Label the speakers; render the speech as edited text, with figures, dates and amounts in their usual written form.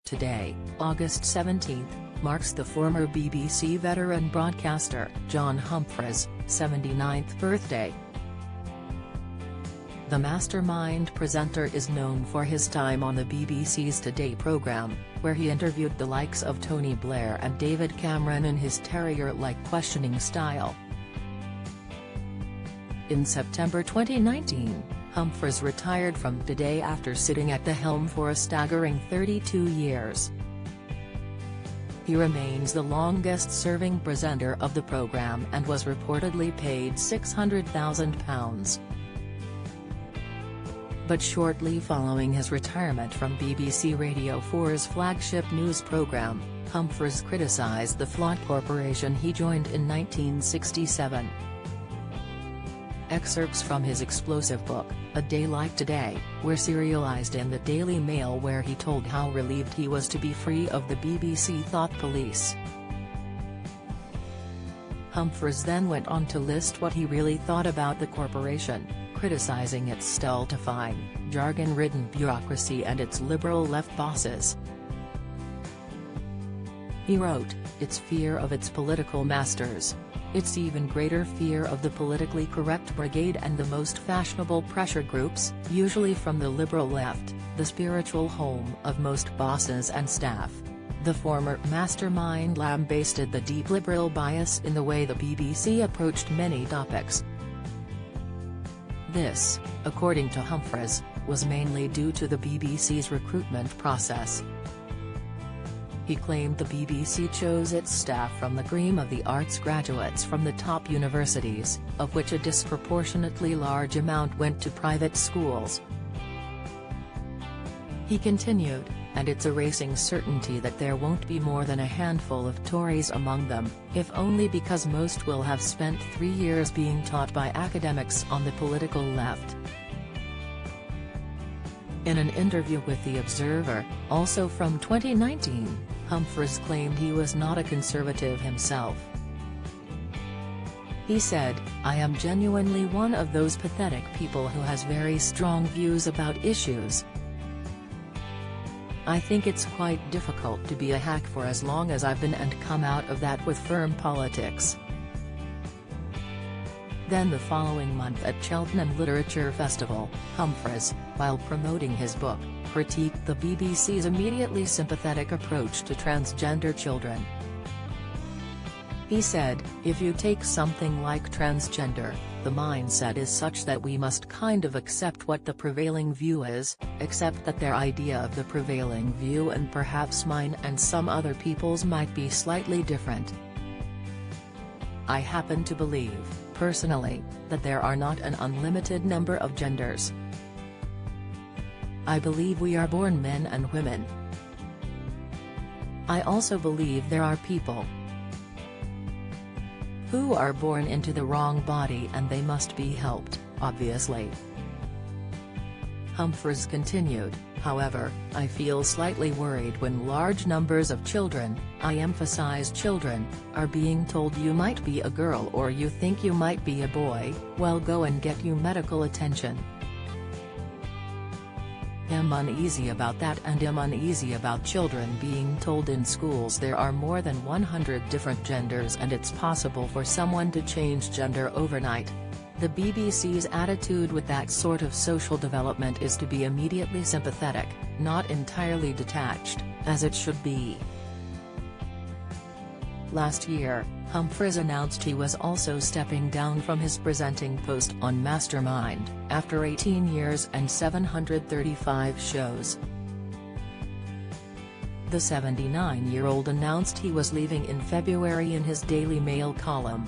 Speaker 1: Today, August 17, marks the former BBC veteran broadcaster, John Humphrys' 79th birthday. The Mastermind presenter is known for his time on the BBC's Today programme, where he interviewed the likes of Tony Blair and David Cameron in his terrier-like questioning style. In September 2019, Humphrys retired from Today after sitting at the helm for a staggering 32 years. He remains the longest-serving presenter of the programme and was reportedly paid £600,000. But shortly following his retirement from BBC Radio 4's flagship news programme, Humphrys criticised the flawed corporation he joined in 1967. Excerpts from his explosive book, A Day Like Today, were serialised in the Daily Mail, where he told how relieved he was to be free of the BBC thought police. Humphrys then went on to list what he really thought about the corporation, criticising its stultifying, jargon-ridden bureaucracy and its liberal left bosses. He wrote, "It's fear of its political masters. It's even greater fear of the politically correct brigade and the most fashionable pressure groups, usually from the liberal left, the spiritual home of most bosses and staff." The former Mastermind lambasted the deep liberal bias in the way the BBC approached many topics. This, according to Humphrys, was mainly due to the BBC's recruitment process. He claimed the BBC chose its staff from the cream of the arts graduates from the top universities, of which a disproportionately large amount went to private schools. He continued, "And it's a racing certainty that there won't be more than a handful of Tories among them, if only because most will have spent 3 years being taught by academics on the political left." In an interview with The Observer, also from 2019, Humphrys claimed he was not a conservative himself. He said, "I am genuinely one of those pathetic people who has very strong views about issues. I think it's quite difficult to be a hack for as long as I've been and come out of that with firm politics." Then the following month at Cheltenham Literature Festival, Humphrys, while promoting his book, critiqued the BBC's immediately sympathetic approach to transgender children. He said, "If you take something like transgender, the mindset is such that we must kind of accept what the prevailing view is, accept that their idea of the prevailing view and perhaps mine and some other people's might be slightly different. I happen to believe, personally, that there are not an unlimited number of genders. I believe we are born men and women. I also believe there are people who are born into the wrong body and they must be helped, obviously." Humphrys continued, "However, I feel slightly worried when large numbers of children, I emphasize children, are being told you might be a girl or you think you might be a boy, well go and get you medical attention. I'm uneasy about that, and I'm uneasy about children being told in schools there are more than 100 different genders and it's possible for someone to change gender overnight. The BBC's attitude with that sort of social development is to be immediately sympathetic, not entirely detached, as it should be." Last year, Humphrys announced he was also stepping down from his presenting post on Mastermind, after 18 years and 735 shows. The 79-year-old announced he was leaving in February in his Daily Mail column.